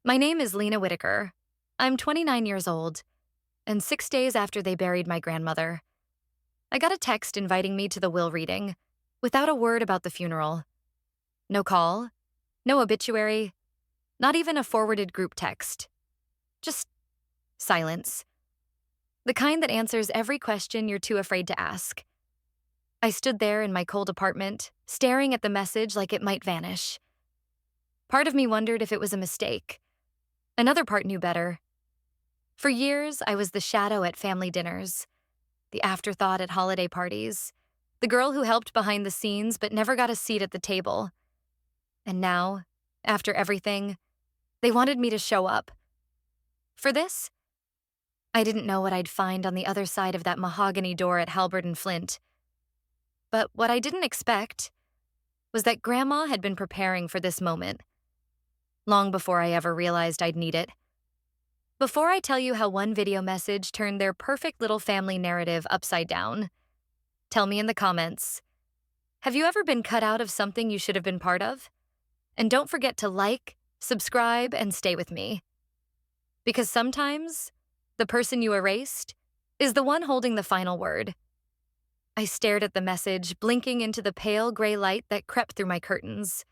My name is Lena Whitaker. I'm 29 years old, and 6 days after they buried my grandmother, I got a text inviting me to the will reading, without a word about the funeral. No call, no obituary, not even a forwarded group text. Just silence. The kind that answers every question you're too afraid to ask. I stood there in my cold apartment, staring at the message like it might vanish. Part of me wondered if it was a mistake. Another part knew better. For years, I was the shadow at family dinners, the afterthought at holiday parties, the girl who helped behind the scenes but never got a seat at the table. And now, after everything, they wanted me to show up. For this, I didn't know what I'd find on the other side of that mahogany door at Halbert and Flint. But what I didn't expect was that Grandma had been preparing for this moment, long before I ever realized I'd need it. Before I tell you how one video message turned their perfect little family narrative upside down, tell me in the comments, have you ever been cut out of something you should have been part of? And don't forget to like, subscribe, and stay with me. Because sometimes, the person you erased is the one holding the final word. I stared at the message, blinking into the pale gray light that crept through my curtains.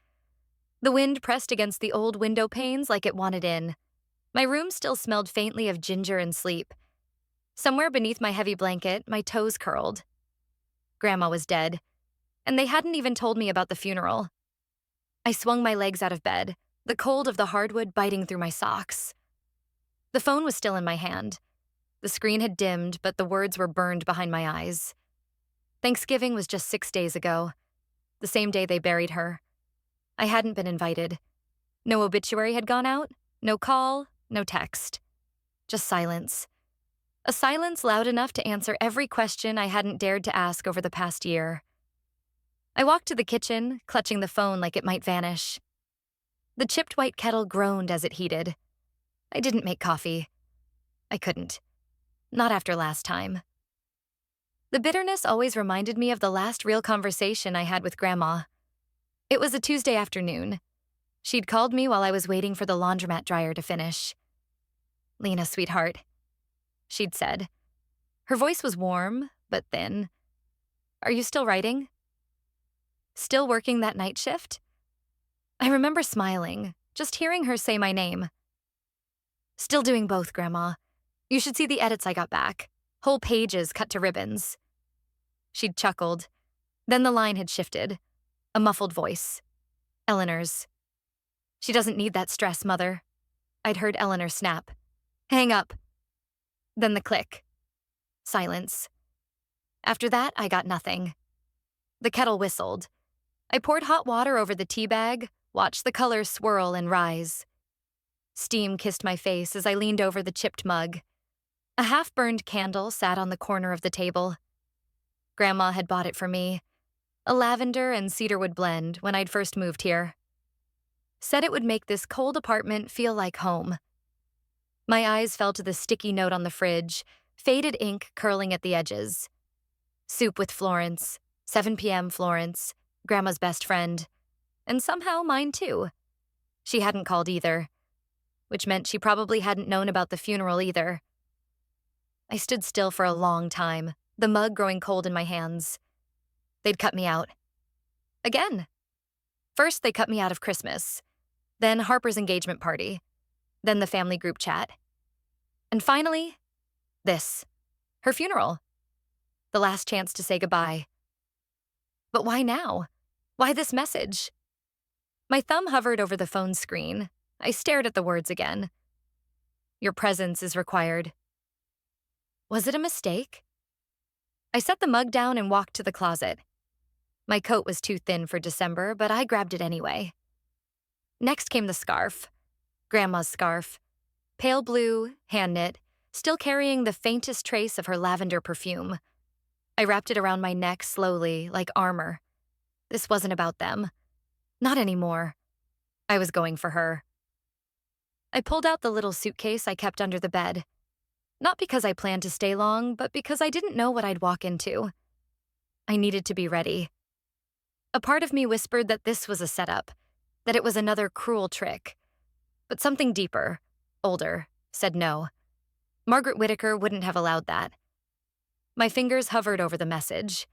The wind pressed against the old window panes like it wanted in. My room still smelled faintly of ginger and sleep. Somewhere beneath my heavy blanket, my toes curled. Grandma was dead, and they hadn't even told me about the funeral. I swung my legs out of bed, the cold of the hardwood biting through my socks. The phone was still in my hand. The screen had dimmed, but the words were burned behind my eyes. Thanksgiving was just 6 days ago, the same day they buried her. I hadn't been invited. No obituary had gone out, no call, no text. Just silence. A silence loud enough to answer every question I hadn't dared to ask over the past year. I walked to the kitchen, clutching the phone like it might vanish. The chipped white kettle groaned as it heated. I didn't make coffee. I couldn't. Not after last time. The bitterness always reminded me of the last real conversation I had with Grandma. It was a Tuesday afternoon. She'd called me while I was waiting for the laundromat dryer to finish. "Lena, sweetheart," she'd said. Her voice was warm, but thin. "Are you still writing? Still working that night shift?" I remember smiling, just hearing her say my name. "Still doing both, Grandma. You should see the edits I got back. Whole pages cut to ribbons." She'd chuckled. Then the line had shifted. A muffled voice. Eleanor's. "She doesn't need that stress, Mother." I'd heard Eleanor snap. "Hang up." Then the click. Silence. After that, I got nothing. The kettle whistled. I poured hot water over the tea bag, watched the colors swirl and rise. Steam kissed my face as I leaned over the chipped mug. A half-burned candle sat on the corner of the table. Grandma had bought it for me, a lavender and cedarwood blend when I'd first moved here. Said it would make this cold apartment feel like home. My eyes fell to the sticky note on the fridge, faded ink curling at the edges. Soup with Florence, 7 p.m. Florence, Grandma's best friend, and somehow mine too. She hadn't called either, which meant she probably hadn't known about the funeral either. I stood still for a long time, the mug growing cold in my hands. They'd cut me out. Again. First, they cut me out of Christmas, then Harper's engagement party, then the family group chat. And finally, this, her funeral. The last chance to say goodbye. But why now? Why this message? My thumb hovered over the phone screen. I stared at the words again. "Your presence is required." Was it a mistake? I set the mug down and walked to the closet. My coat was too thin for December, but I grabbed it anyway. Next came the scarf. Grandma's scarf. Pale blue, hand-knit, still carrying the faintest trace of her lavender perfume. I wrapped it around my neck slowly, like armor. This wasn't about them. Not anymore. I was going for her. I pulled out the little suitcase I kept under the bed. Not because I planned to stay long, but because I didn't know what I'd walk into. I needed to be ready. A part of me whispered that this was a setup, that it was another cruel trick. But something deeper, older, said no. Margaret Whitaker wouldn't have allowed that. My fingers hovered over the message.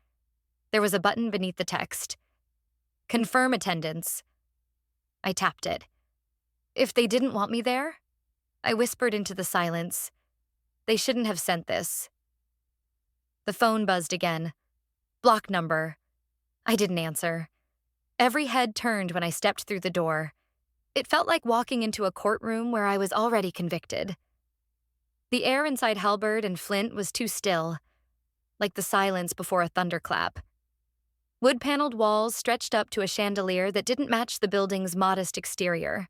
There was a button beneath the text. Confirm attendance. I tapped it. If they didn't want me there, I whispered into the silence, they shouldn't have sent this. The phone buzzed again. Block number. I didn't answer. Every head turned when I stepped through the door. It felt like walking into a courtroom where I was already convicted. The air inside Halberd and Flint was too still, like the silence before a thunderclap. Wood-paneled walls stretched up to a chandelier that didn't match the building's modest exterior.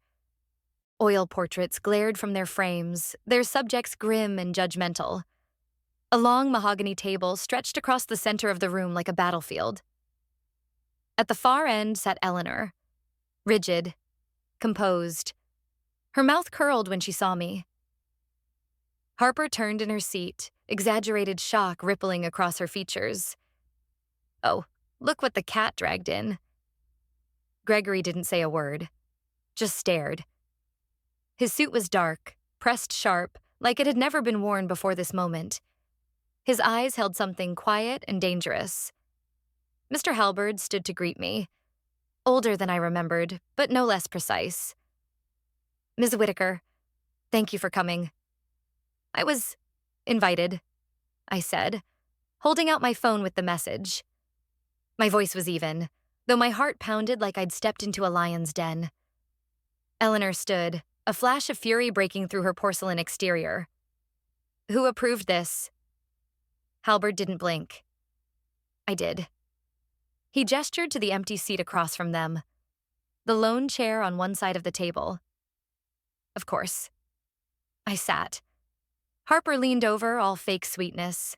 Oil portraits glared from their frames, their subjects grim and judgmental. A long mahogany table stretched across the center of the room like a battlefield. At the far end sat Eleanor, rigid, composed. Her mouth curled when she saw me. Harper turned in her seat, exaggerated shock rippling across her features. Oh, look what the cat dragged in. Gregory didn't say a word, just stared. His suit was dark, pressed sharp, like it had never been worn before this moment. His eyes held something quiet and dangerous. Mr. Halberd stood to greet me, older than I remembered, but no less precise. Ms. Whitaker, thank you for coming. I was invited, I said, holding out my phone with the message. My voice was even, though my heart pounded like I'd stepped into a lion's den. Eleanor stood, a flash of fury breaking through her porcelain exterior. Who approved this? Halberd didn't blink. I did. He gestured to the empty seat across from them, the lone chair on one side of the table. Of course. I sat. Harper leaned over, all fake sweetness.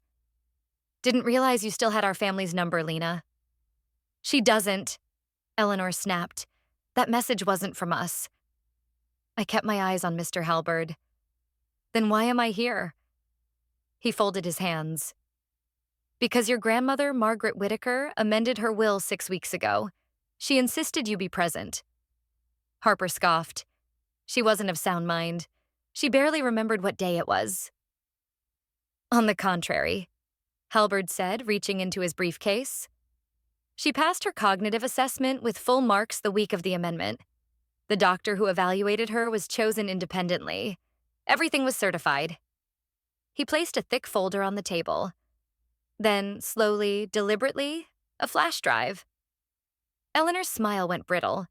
Didn't realize you still had our family's number, Lena. She doesn't, Eleanor snapped. That message wasn't from us. I kept my eyes on Mr. Halberd. Then why am I here? He folded his hands. Because your grandmother, Margaret Whitaker, amended her will 6 weeks ago. She insisted you be present. Harper scoffed. She wasn't of sound mind. She barely remembered what day it was. On the contrary, Halberd said, reaching into his briefcase. She passed her cognitive assessment with full marks the week of the amendment. The doctor who evaluated her was chosen independently. Everything was certified. He placed a thick folder on the table. Then, slowly, deliberately, a flash drive. Eleanor's smile went brittle.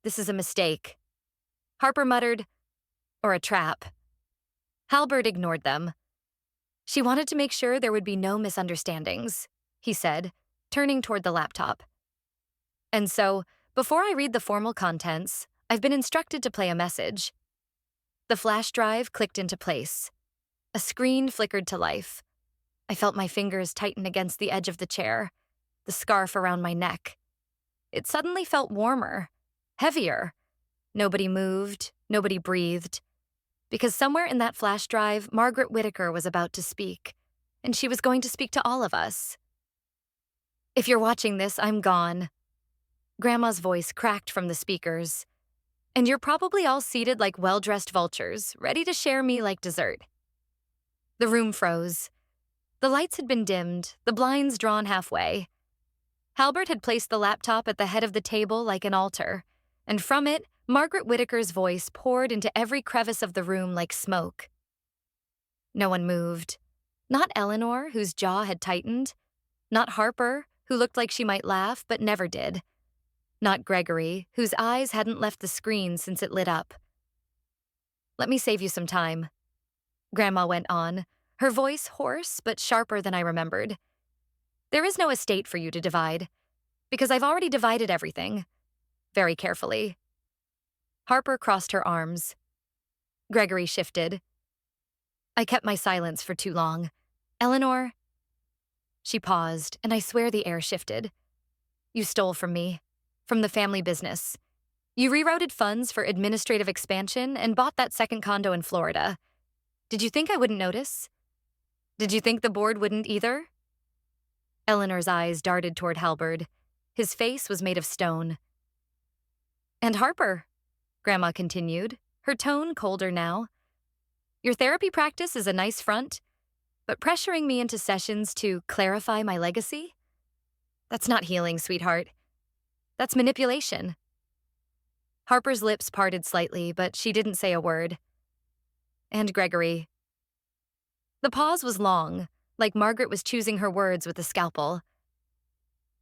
This is a mistake. Harper muttered, or a trap. Halberd ignored them. She wanted to make sure there would be no misunderstandings, he said, turning toward the laptop. And so, before I read the formal contents, I've been instructed to play a message. The flash drive clicked into place. A screen flickered to life. I felt my fingers tighten against the edge of the chair, the scarf around my neck. It suddenly felt warmer, heavier. Nobody moved, nobody breathed. Because somewhere in that flash drive, Margaret Whitaker was about to speak, and she was going to speak to all of us. If you're watching this, I'm gone. Grandma's voice cracked from the speakers. And you're probably all seated like well-dressed vultures, ready to share me like dessert. The room froze. The lights had been dimmed, the blinds drawn halfway. Halberd had placed the laptop at the head of the table like an altar, and from it, Margaret Whitaker's voice poured into every crevice of the room like smoke. No one moved. Not Eleanor, whose jaw had tightened. Not Harper, who looked like she might laugh but never did. Not Gregory, whose eyes hadn't left the screen since it lit up. Let me save you some time. Grandma went on, her voice hoarse but sharper than I remembered. There is no estate for you to divide, because I've already divided everything. Very carefully. Harper crossed her arms. Gregory shifted. I kept my silence for too long. Eleanor? She paused, and I swear the air shifted. You stole from me, from the family business. You rerouted funds for administrative expansion and bought that second condo in Florida. Did you think I wouldn't notice? Did you think the board wouldn't either? Eleanor's eyes darted toward Halberd. His face was made of stone. And Harper, Grandma continued, her tone colder now. Your therapy practice is a nice front, but pressuring me into sessions to clarify my legacy? That's not healing, sweetheart. That's manipulation. Harper's lips parted slightly, but she didn't say a word. And Gregory. The pause was long, like Margaret was choosing her words with a scalpel.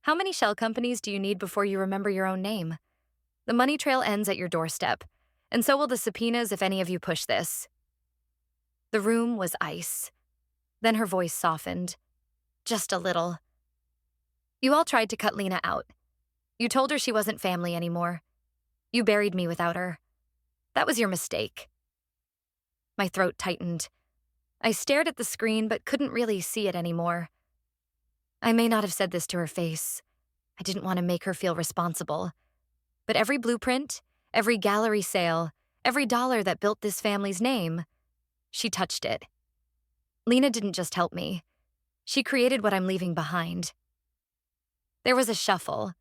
How many shell companies do you need before you remember your own name? The money trail ends at your doorstep, and so will the subpoenas if any of you push this. The room was ice. Then her voice softened. Just a little. You all tried to cut Lena out. You told her she wasn't family anymore. You buried me without her. That was your mistake. My throat tightened. I stared at the screen but couldn't really see it anymore. I may not have said this to her face. I didn't want to make her feel responsible. But every blueprint, every gallery sale, every dollar that built this family's name, she touched it. Lena didn't just help me. She created what I'm leaving behind. There was a shuffle.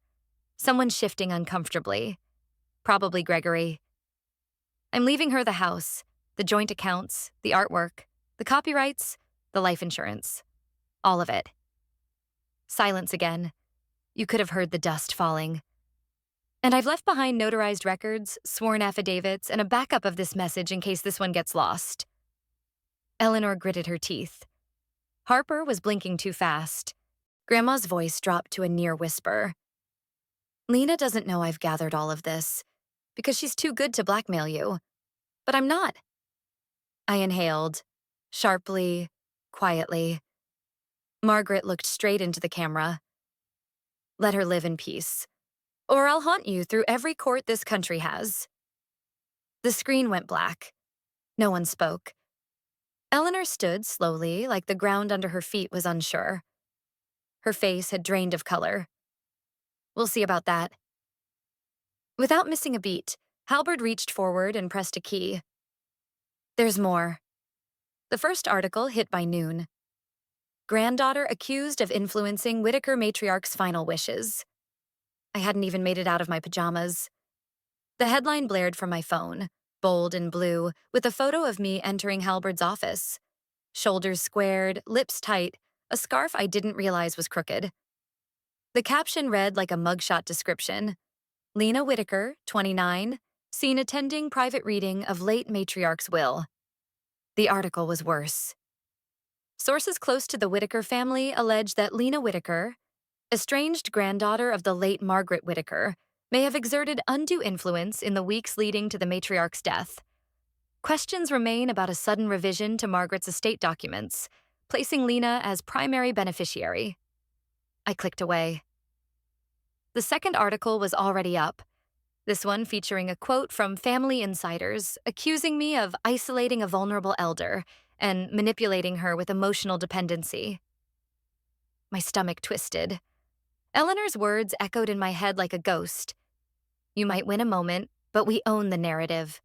Someone shifting uncomfortably. Probably Gregory. I'm leaving her the house, the joint accounts, the artwork, the copyrights, the life insurance. All of it. Silence again. You could have heard the dust falling. And I've left behind notarized records, sworn affidavits, and a backup of this message in case this one gets lost. Eleanor gritted her teeth. Harper was blinking too fast. Grandma's voice dropped to a near whisper. Lena doesn't know I've gathered all of this, because she's too good to blackmail you. But I'm not. I inhaled, sharply, quietly. Margaret looked straight into the camera. Let her live in peace, or I'll haunt you through every court this country has. The screen went black. No one spoke. Eleanor stood slowly, like the ground under her feet was unsure. Her face had drained of color. We'll see about that. Without missing a beat, Halberd reached forward and pressed a key. There's more. The first article hit by noon. Granddaughter accused of influencing Whitaker matriarch's final wishes. I hadn't even made it out of my pajamas. The headline blared from my phone, bold and blue, with a photo of me entering Halberd's office. Shoulders squared, lips tight, a scarf I didn't realize was crooked. The caption read like a mugshot description. Lena Whitaker, 29, seen attending private reading of late matriarch's will. The article was worse. Sources close to the Whitaker family allege that Lena Whitaker, estranged granddaughter of the late Margaret Whitaker, may have exerted undue influence in the weeks leading to the matriarch's death. Questions remain about a sudden revision to Margaret's estate documents, placing Lena as primary beneficiary. I clicked away. The second article was already up, this one featuring a quote from family insiders accusing me of isolating a vulnerable elder and manipulating her with emotional dependency. My stomach twisted. Eleanor's words echoed in my head like a ghost. You might win a moment, but we own the narrative.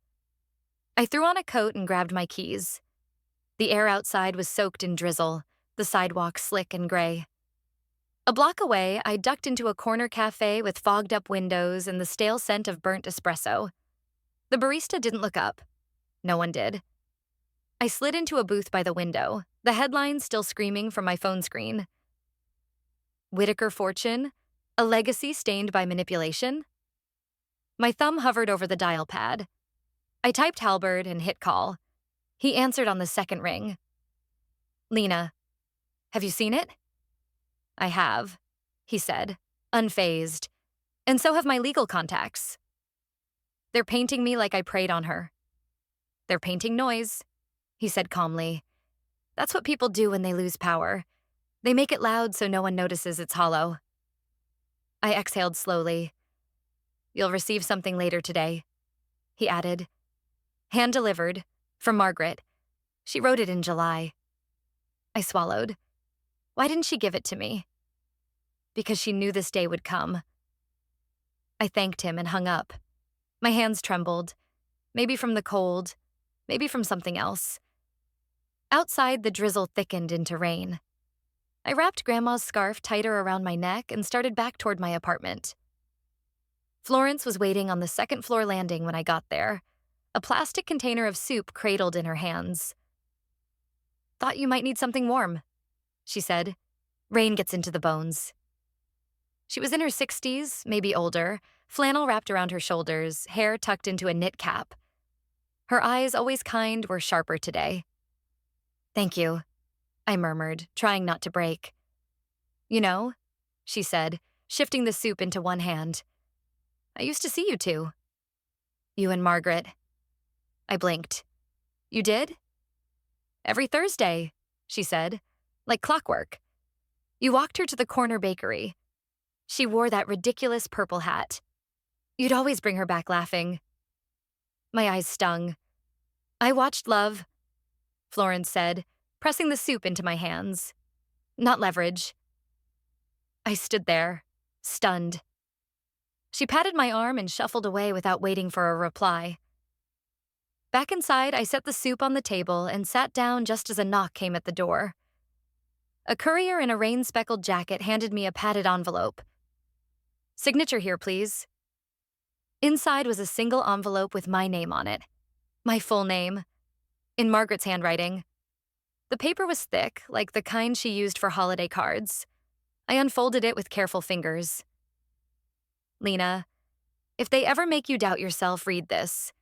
I threw on a coat and grabbed my keys. The air outside was soaked in drizzle, the sidewalk slick and gray. A block away, I ducked into a corner cafe with fogged-up windows and the stale scent of burnt espresso. The barista didn't look up. No one did. I slid into a booth by the window, the headlines still screaming from my phone screen. Whitaker fortune? A legacy stained by manipulation? My thumb hovered over the dial pad. I typed Halberd and hit call. He answered on the second ring. Lena, have you seen it? I have, he said, unfazed. And so have my legal contacts. They're painting me like I preyed on her. They're painting noise, he said calmly. That's what people do when they lose power. They make it loud so no one notices it's hollow. I exhaled slowly. You'll receive something later today, he added. Hand-delivered, from Margaret. She wrote it in July. I swallowed. Why didn't she give it to me? Because she knew this day would come. I thanked him and hung up. My hands trembled, maybe from the cold, maybe from something else. Outside, the drizzle thickened into rain. I wrapped Grandma's scarf tighter around my neck and started back toward my apartment. Florence was waiting on the second-floor landing when I got there, a plastic container of soup cradled in her hands. "Thought you might need something warm," she said. "Rain gets into the bones." She was in her 60s, maybe older, flannel wrapped around her shoulders, hair tucked into a knit cap. Her eyes, always kind, were sharper today. "Thank you," I murmured, trying not to break. "You know," she said, shifting the soup into one hand, "I used to see you two." "You and Margaret." I blinked. "You did?" "Every Thursday," she said, like clockwork. "You walked her to the corner bakery. She wore that ridiculous purple hat. You'd always bring her back laughing." My eyes stung. "I watched Love," Florence said, pressing the soup into my hands. "Not Leverage." I stood there, stunned. She patted my arm and shuffled away without waiting for a reply. Back inside, I set the soup on the table and sat down just as a knock came at the door. A courier in a rain-speckled jacket handed me a padded envelope. "Signature here, please." Inside was a single envelope with my name on it. My full name. In Margaret's handwriting. The paper was thick, like the kind she used for holiday cards. I unfolded it with careful fingers. "Lena, if they ever make you doubt yourself, read this.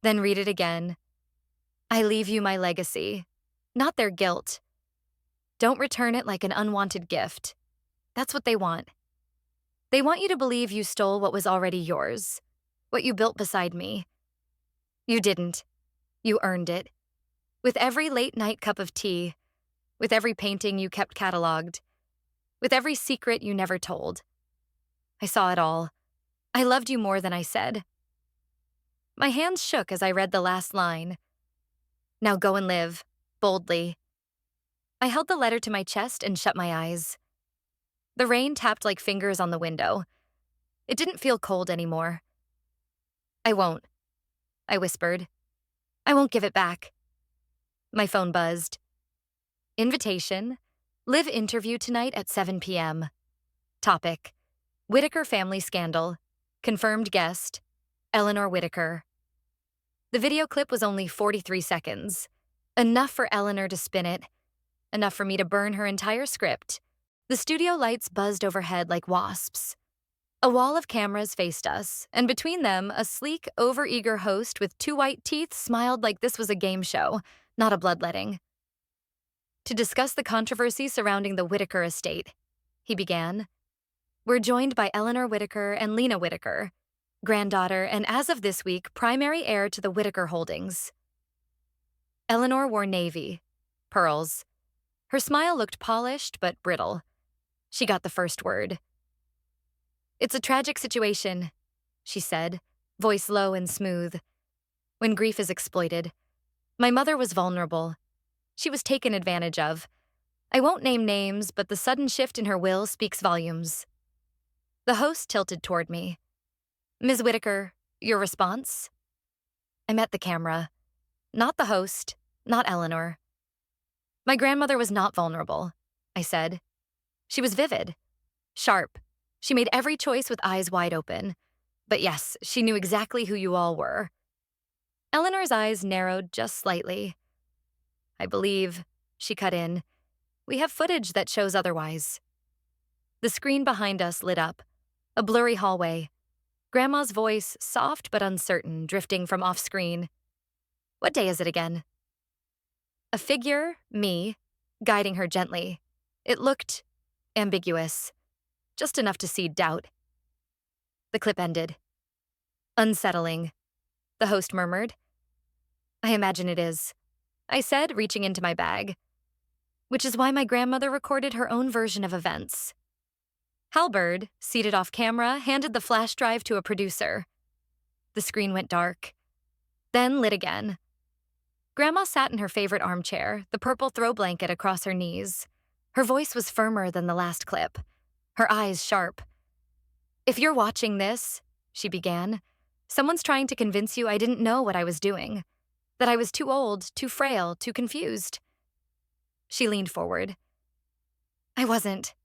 Then read it again. I leave you my legacy, not their guilt. Don't return it like an unwanted gift. That's what they want. They want you to believe you stole what was already yours, what you built beside me. You didn't. You earned it. With every late-night cup of tea, with every painting you kept cataloged, with every secret you never told. I saw it all. I loved you more than I said." My hands shook as I read the last line. "Now go and live, boldly." I held the letter to my chest and shut my eyes. The rain tapped like fingers on the window. It didn't feel cold anymore. "I won't," I whispered. "I won't give it back." My phone buzzed. Invitation. Live interview tonight at 7 p.m. Topic: Whitaker family scandal. Confirmed guest: Eleanor Whitaker. The video clip was only 43 seconds. Enough for Eleanor to spin it. Enough for me to burn her entire script. The studio lights buzzed overhead like wasps. A wall of cameras faced us, and between them, a sleek, overeager host with 2 white teeth smiled like this was a game show, not a bloodletting. "To discuss the controversy surrounding the Whitaker estate," he began. "We're joined by Eleanor Whitaker and Lena Whitaker, granddaughter and as of this week, primary heir to the Whitaker holdings." Eleanor wore navy, pearls. Her smile looked polished but brittle. She got the first word. "It's a tragic situation," she said, voice low and smooth. "When grief is exploited. My mother was vulnerable. She was taken advantage of. I won't name names, but the sudden shift in her will speaks volumes." The host tilted toward me. "Ms. Whitaker, your response?" I met the camera. Not the host, not Eleanor. "My grandmother was not vulnerable," I said. "She was vivid, sharp. She made every choice with eyes wide open. But yes, she knew exactly who you all were." Eleanor's eyes narrowed just slightly. "I believe," she cut in, "we have footage that shows otherwise." The screen behind us lit up. A blurry hallway. Grandma's voice, soft but uncertain, drifting from off-screen. "What day is it again?" A figure, me, guiding her gently. It looked ambiguous, just enough to seed doubt. The clip ended. "Unsettling," the host murmured. "I imagine it is," I said, reaching into my bag. "Which is why my grandmother recorded her own version of events." Halberd, seated off camera, handed the flash drive to a producer. The screen went dark, then lit again. Grandma sat in her favorite armchair, the purple throw blanket across her knees. Her voice was firmer than the last clip, her eyes sharp. "If you're watching this," she began, "someone's trying to convince you I didn't know what I was doing, that I was too old, too frail, too confused." She leaned forward. "I wasn't."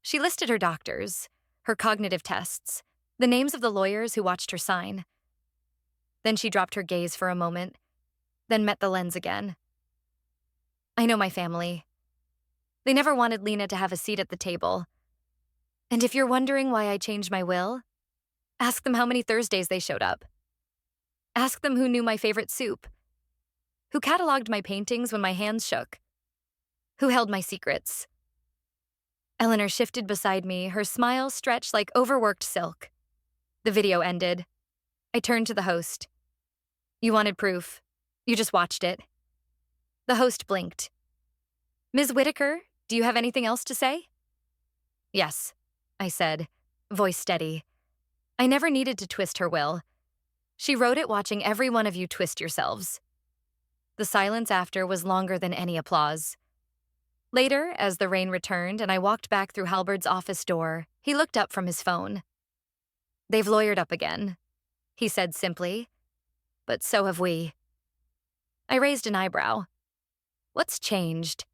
She listed her doctors, her cognitive tests, the names of the lawyers who watched her sign. Then she dropped her gaze for a moment, then met the lens again. I know my family. They never wanted Lena to have a seat at the table. And if you're wondering why I changed my will, ask them how many Thursdays they showed up. Ask them who knew my favorite soup, who cataloged my paintings when my hands shook, who held my secrets. Eleanor shifted beside me, her smile stretched like overworked silk. The video ended. I turned to the host. You wanted proof. You just watched it. The host blinked. Ms. Whitaker, do you have anything else to say? Yes, I said, voice steady. I never needed to twist her will. She wrote it watching every one of you twist yourselves. The silence after was longer than any applause. Later, as the rain returned and I walked back through Halberd's office door, he looked up from his phone. They've lawyered up again, he said simply. But so have we. I raised an eyebrow. What's changed?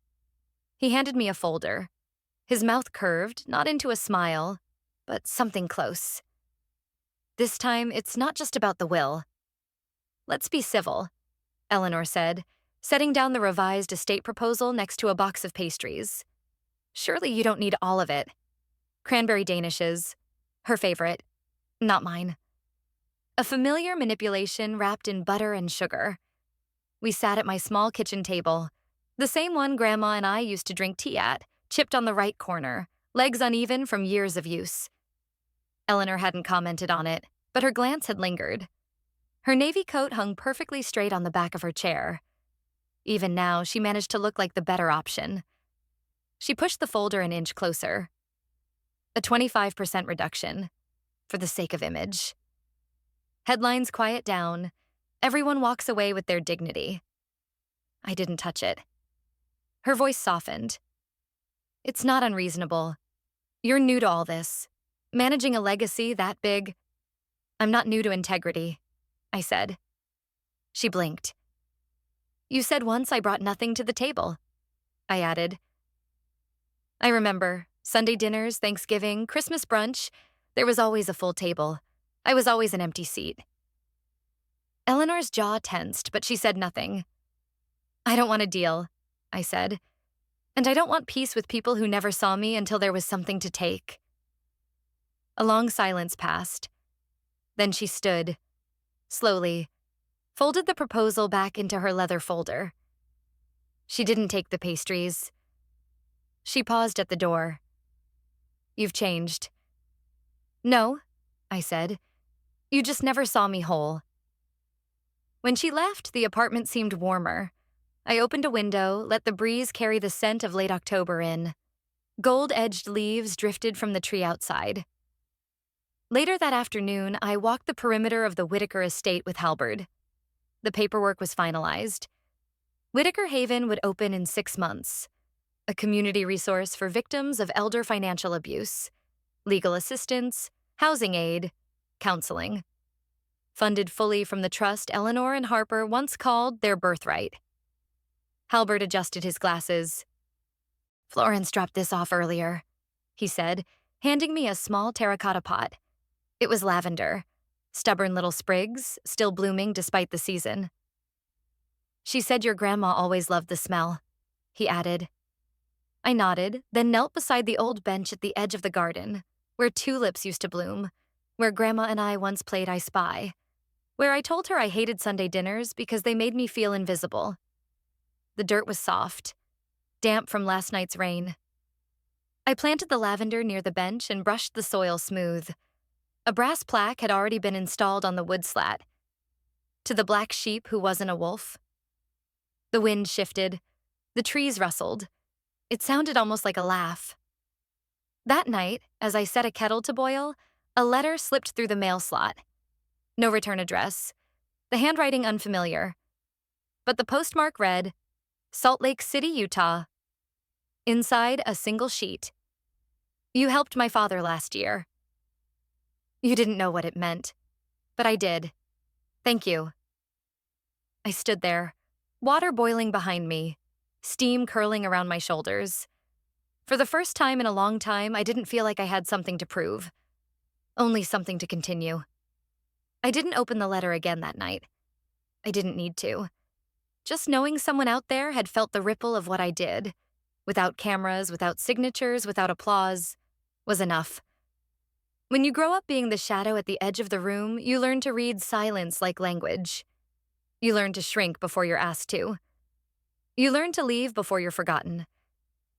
He handed me a folder. His mouth curved, not into a smile, but something close. This time, it's not just about the will. Let's be civil, Eleanor said, setting down the revised estate proposal next to a box of pastries. Surely you don't need all of it. Cranberry danishes, her favorite, not mine. A familiar manipulation wrapped in butter and sugar. We sat at my small kitchen table, the same one Grandma and I used to drink tea at, chipped on the right corner, legs uneven from years of use. Eleanor hadn't commented on it, but her glance had lingered. Her navy coat hung perfectly straight on the back of her chair. Even now, she managed to look like the better option. She pushed the folder an inch closer. A 25% reduction, for the sake of image. Headlines quiet down. Everyone walks away with their dignity. I didn't touch it. Her voice softened. It's not unreasonable. You're new to all this. Managing a legacy that big. I'm not new to integrity, I said. She blinked. You said once I brought nothing to the table, I added. I remember. Sunday dinners, Thanksgiving, Christmas brunch. There was always a full table. I was always an empty seat. Eleanor's jaw tensed, but she said nothing. I don't want a deal, I said. And I don't want peace with people who never saw me until there was something to take. A long silence passed. Then she stood, slowly, folded the proposal back into her leather folder. She didn't take the pastries. She paused at the door. You've changed. No, I said. You just never saw me whole. When she left, the apartment seemed warmer. I opened a window, let the breeze carry the scent of late October in. Gold-edged leaves drifted from the tree outside. Later that afternoon, I walked the perimeter of the Whitaker estate with Halberd. The paperwork was finalized. Whitaker Haven would open in 6 months. A community resource for victims of elder financial abuse. Legal assistance, housing aid, counseling. Funded fully from the trust Eleanor and Harper once called their birthright. Halberd adjusted his glasses. Florence dropped this off earlier, he said, handing me a small terracotta pot. It was lavender, stubborn little sprigs, still blooming despite the season. She said your grandma always loved the smell, he added. I nodded, then knelt beside the old bench at the edge of the garden, where tulips used to bloom, where Grandma and I once played I Spy, where I told her I hated Sunday dinners because they made me feel invisible. The dirt was soft, damp from last night's rain. I planted the lavender near the bench and brushed the soil smooth. A brass plaque had already been installed on the wood slat. To the black sheep who wasn't a wolf. The wind shifted. The trees rustled. It sounded almost like a laugh. That night, as I set a kettle to boil, a letter slipped through the mail slot. No return address. The handwriting unfamiliar. But the postmark read, Salt Lake City, Utah. Inside, a single sheet. You helped my father last year. You didn't know what it meant, but I did. Thank you. I stood there, water boiling behind me, steam curling around my shoulders. For the first time in a long time, I didn't feel like I had something to prove. Only something to continue. I didn't open the letter again that night. I didn't need to. Just knowing someone out there had felt the ripple of what I did, without cameras, without signatures, without applause, was enough. When you grow up being the shadow at the edge of the room, you learn to read silence like language. You learn to shrink before you're asked to. You learn to leave before you're forgotten.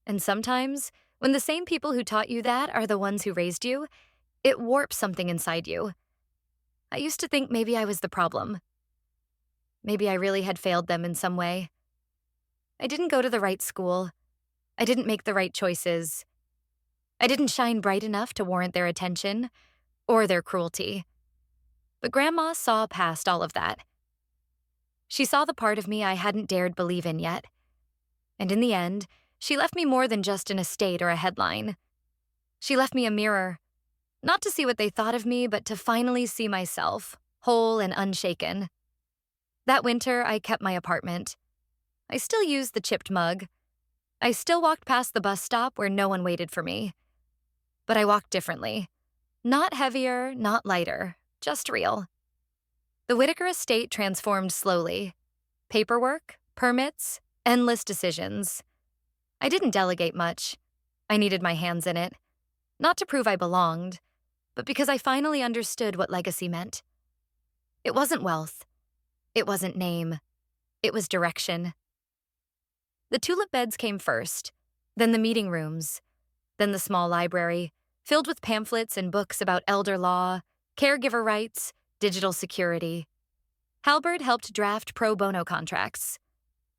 And sometimes, when the same people who taught you that are the ones who raised you, it warps something inside you. I used to think maybe I was the problem. Maybe I really had failed them in some way. I didn't go to the right school. I didn't make the right choices. I didn't shine bright enough to warrant their attention or their cruelty. But Grandma saw past all of that. She saw the part of me I hadn't dared believe in yet. And in the end, she left me more than just an estate or a headline. She left me a mirror, not to see what they thought of me, but to finally see myself, whole and unshaken. That winter, I kept my apartment. I still used the chipped mug. I still walked past the bus stop where no one waited for me. But I walked differently. Not heavier, not lighter, just real. The Whitaker estate transformed slowly. Paperwork, permits, endless decisions. I didn't delegate much. I needed my hands in it. Not to prove I belonged, but because I finally understood what legacy meant. It wasn't wealth. It wasn't name. It was direction. The tulip beds came first, then the meeting rooms, then the small library, filled with pamphlets and books about elder law, caregiver rights, digital security. Halbert helped draft pro bono contracts.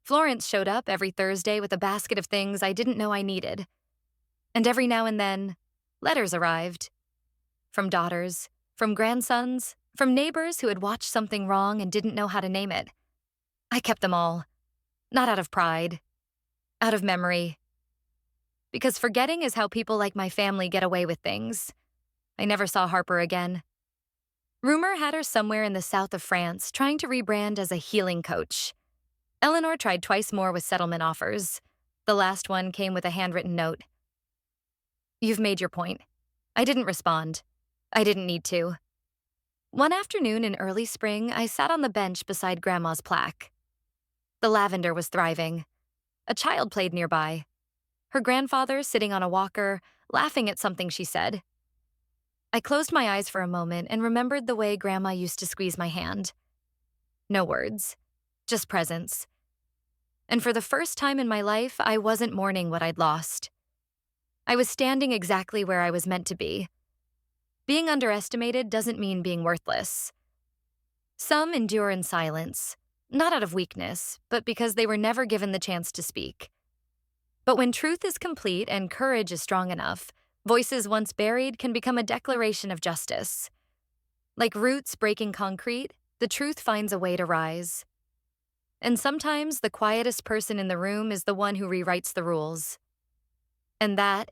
Florence showed up every Thursday with a basket of things I didn't know I needed. And every now and then, letters arrived. From daughters, from grandsons, from neighbors who had watched something wrong and didn't know how to name it. I kept them all. Not out of pride. Out of memory. Because forgetting is how people like my family get away with things. I never saw Harper again. Rumor had her somewhere in the south of France, trying to rebrand as a healing coach. Eleanor tried twice more with settlement offers. The last one came with a handwritten note. "You've made your point." I didn't respond. I didn't need to. One afternoon in early spring, I sat on the bench beside Grandma's plaque. The lavender was thriving. A child played nearby. Her grandfather sitting on a walker, laughing at something she said. I closed my eyes for a moment and remembered the way Grandma used to squeeze my hand. No words, just presence. And for the first time in my life, I wasn't mourning what I'd lost. I was standing exactly where I was meant to be. Being underestimated doesn't mean being worthless. Some endure in silence, not out of weakness, but because they were never given the chance to speak. But when truth is complete and courage is strong enough, voices once buried can become a declaration of justice. Like roots breaking concrete, the truth finds a way to rise. And sometimes the quietest person in the room is the one who rewrites the rules. And that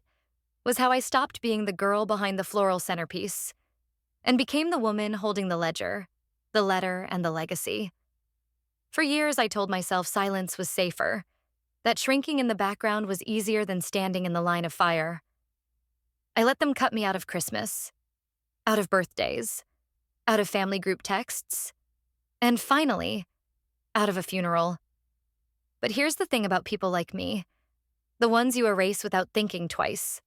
was how I stopped being the girl behind the floral centerpiece and became the woman holding the ledger, the letter, and the legacy. For years, I told myself silence was safer, that shrinking in the background was easier than standing in the line of fire. I let them cut me out of Christmas, out of birthdays, out of family group texts, and finally, out of a funeral. But here's the thing about people like me, the ones you erase without thinking twice.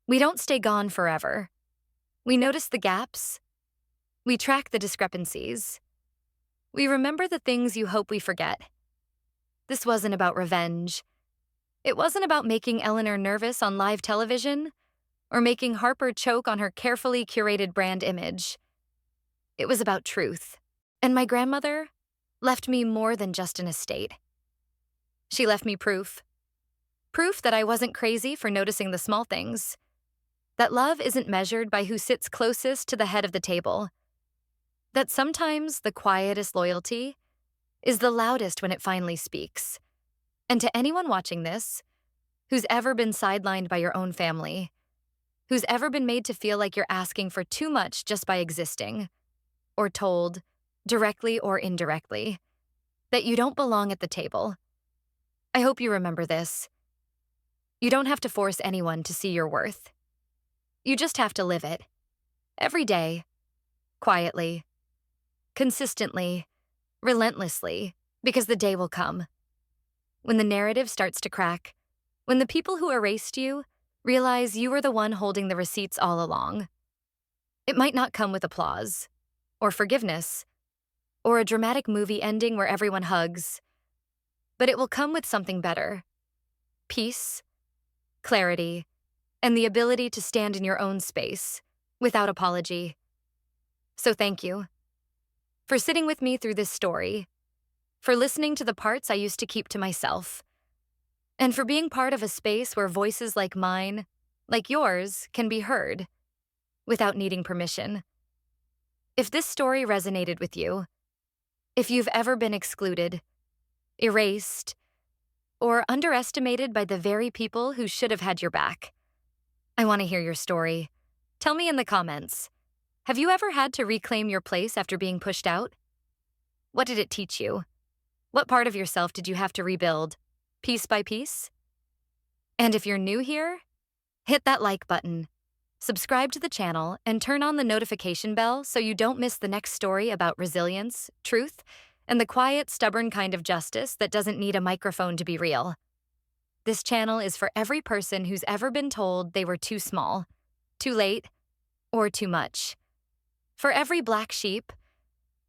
We don't stay gone forever. We notice the gaps. We track the discrepancies. We remember the things you hope we forget. This wasn't about revenge. It wasn't about making Eleanor nervous on live television or making Harper choke on her carefully curated brand image. It was about truth. And my grandmother left me more than just an estate. She left me proof. Proof that I wasn't crazy for noticing the small things. That love isn't measured by who sits closest to the head of the table. That sometimes the quietest loyalty is the loudest when it finally speaks. And to anyone watching this, who's ever been sidelined by your own family, who's ever been made to feel like you're asking for too much just by existing, or told, directly or indirectly, that you don't belong at the table, I hope you remember this. You don't have to force anyone to see your worth. You just have to live it. Every day, quietly, consistently, relentlessly, because the day will come. When the narrative starts to crack, when the people who erased you realize you were the one holding the receipts all along. It might not come with applause, or forgiveness, or a dramatic movie ending where everyone hugs, but it will come with something better: peace, clarity, and the ability to stand in your own space without apology. So thank you for sitting with me through this story, for listening to the parts I used to keep to myself, and for being part of a space where voices like mine, like yours, can be heard without needing permission. If this story resonated with you, if you've ever been excluded, erased, or underestimated by the very people who should have had your back, I want to hear your story. Tell me in the comments. Have you ever had to reclaim your place after being pushed out? What did it teach you? What part of yourself did you have to rebuild, piece by piece? And if you're new here, hit that like button, subscribe to the channel, and turn on the notification bell so you don't miss the next story about resilience, truth, and the quiet, stubborn kind of justice that doesn't need a microphone to be real. This channel is for every person who's ever been told they were too small, too late, or too much. For every black sheep,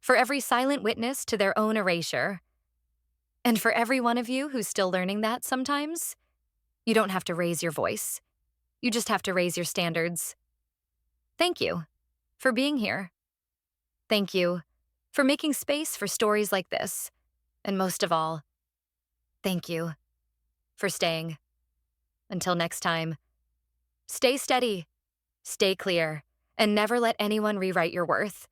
for every silent witness to their own erasure, and for every one of you who's still learning that sometimes, you don't have to raise your voice. You just have to raise your standards. Thank you for being here. Thank you for making space for stories like this. And most of all, thank you for staying. Until next time, stay steady, stay clear, and never let anyone rewrite your worth.